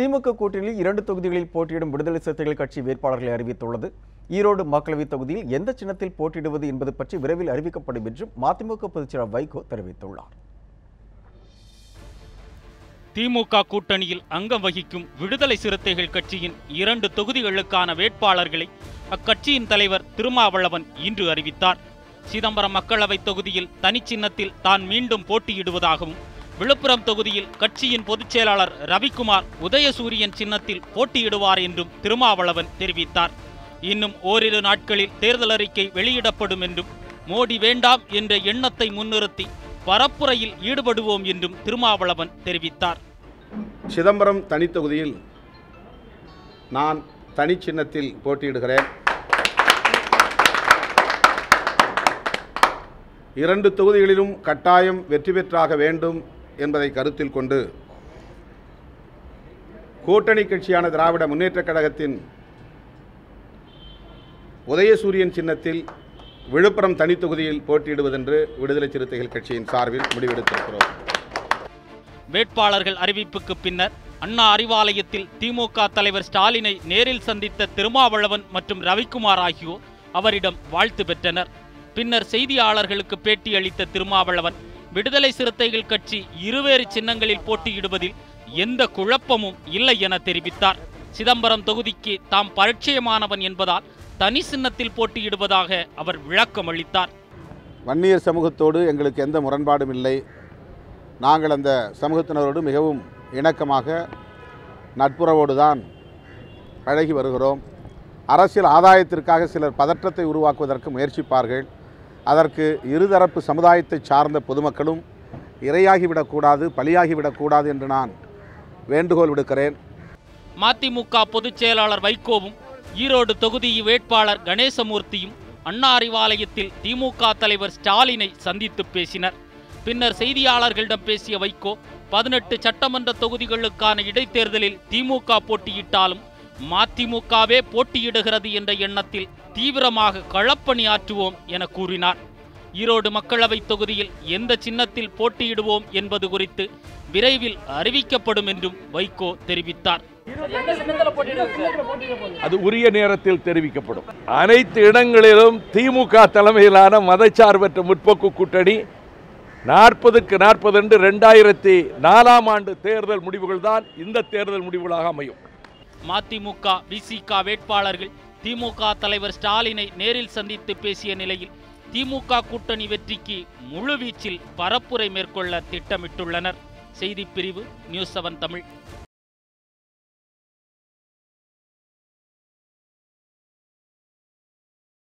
திமுக கூட்டணியில் 2 தொகுதிகளில் போட்டியிடும் விடுதலை சிறுத்தைகள் கட்சி வேட்பாளர்களை அறிவித்துள்ளது. ஈரோடு மக்களவைத் தொகுதியில் எந்த சின்னத்தில் போட்டியிடுவது என்பது பற்றி விரைவில் அறிவிக்கப்படும் என்றும் மதிமுக பொதுச்செயலாளர் வைகோ தெரிவித்துள்ளார். திமுக கூட்டணியில் அங்கம் வகிக்கும் விடுதலை சிறுத்தைகள் கட்சியின் 2 தொகுதிகளுக்கான வேட்பாளர்களை அக்கட்சியின் தலைவர் திருமாவளவன் இன்று அறிவித்தார். சிதம்பரம் மக்களவைத் தொகுதியில் தனிச்சின்னத்தில் தான் மீண்டும் போட்டியிடுவதாகவும், விழுப்புரம் தொகுதியில் கட்சியின் பொதுச் செயலாளர் ரவிக்குமார் உதயசூரியன் சின்னத்தில் போட்டியிடுவார் என்றும் திருமாவளவன் தெரிவித்தார். இன்னும் ஓரிரு நாட்களில் தேர்தல் அறிக்கை வெளியிடப்படும் என்றும், மோடி வேண்டாம் என்ற எண்ணத்தை முன்னிறுத்தி பரப்புரையில் ஈடுபடுவோம் என்றும் திருமாவளவன் தெரிவித்தார். சிதம்பரம் தனி தொகுதியில் நான் தனி சின்னத்தில் போட்டியிடுகிறேன். 2 தொகுதிகளிலும் கட்டாயம் வெற்றி பெற்றாக வேண்டும் என்பதை கருத்தில் கொண்டு கூட்டணி கட்சியான திராவிட முன்னேற்றக் கழகத்தின் உதயசூரியன் சின்னத்தில் விழுப்புரம் தனி தொகுதியில் போட்டியிடுவதென்று விடுதலை சிறுத்தைகள் கட்சியின் சார்பில் முடிவெடுத்திருக்கிறோம். வேட்பாளர்கள் அறிவிப்புக்கு பின்னர் அண்ணா அறிவாலயத்தில் திமுக தலைவர் ஸ்டாலினை நேரில் சந்தித்த திருமாவளவன் மற்றும் ரவிக்குமார் ஆகியோர் அவரிடம் வாழ்த்து பெற்றனர். பின்னர் செய்தியாளர்களுக்கு பேட்டியளித்த திருமாவளவன், விடுதலை சிறுத்தைகள் கட்சி இருவேறு சின்னங்களில் போட்டியிடுவதில் எந்த குழப்பமும் இல்லை என தெரிவித்தார். சிதம்பரம் தொகுதிக்கு தாம் பரிச்சயமானவன் என்பதால் தனி சின்னத்தில் போட்டியிடுவதாக அவர் விளக்கம் அளித்தார். வன்னியர் சமூகத்தோடு எங்களுக்கு எந்த முரண்பாடும் இல்லை. நாங்கள் அந்த சமூகத்தினரோடு மிகவும் இணக்கமாக நட்புறவோடு தான் பழகி வருகிறோம். அரசியல் ஆதாயத்திற்காக சிலர் பதற்றத்தை உருவாக்குவதற்கு முயற்சிப்பார்கள். அதற்கு இருதரப்பு சமுதாயத்தை சார்ந்த பொதுமக்களும் இரையாகிவிடக்கூடாது, பலியாகிவிடக்கூடாது என்று நான் வேண்டுகோள் விடுக்கிறேன். மதிமுக பொதுச் செயலாளர் வைகோவும் ஈரோடு தொகுதி வேட்பாளர் கணேசமூர்த்தியும் அண்ணா அறிவாலயத்தில் திமுக தலைவர் ஸ்டாலினை சந்தித்து பேசினர். பின்னர் செய்தியாளர்களிடம் பேசிய வைகோ, 18 சட்டமன்ற தொகுதிகளுக்கான இடைத்தேர்தலில் திமுக போட்டியிட்டாலும் மதிமுகவே போட்டியிடுகிறது என்ற எண்ணத்தில் தீவிரமாக களப்பணி ஆற்றுவோம் என கூறினார். ஈரோடு மக்களவைத் தொகுதியில் எந்த சின்னத்தில் போட்டியிடுவோம் என்பது குறித்து விரைவில் அறிவிக்கப்படும் என்றும் வைகோ தெரிவித்தார். அது உரிய நேரத்தில் தெரிவிக்கப்படும். அனைத்து இடங்களிலும் திமுக தலைமையிலான மதச்சார்பற்ற முற்போக்கு கூட்டணி 40க்கு 40 என்று 2004ஆம் ஆண்டு தேர்தல் முடிவுகள் தான் இந்த தேர்தல் முடிவுகளாக அமையும். மதிமுக விசிக வேட்பாளர்கள் திமுக தலைவர் ஸ்டாலினை நேரில் சந்தித்து பேசிய நிலையில் திமுக கூட்டணி வெற்றிக்கு முழுவீச்சில் பரப்புரை மேற்கொள்ள திட்டமிட்டுள்ளனர். செய்திப்பிரிவு, நியூஸ் 7 தமிழ்.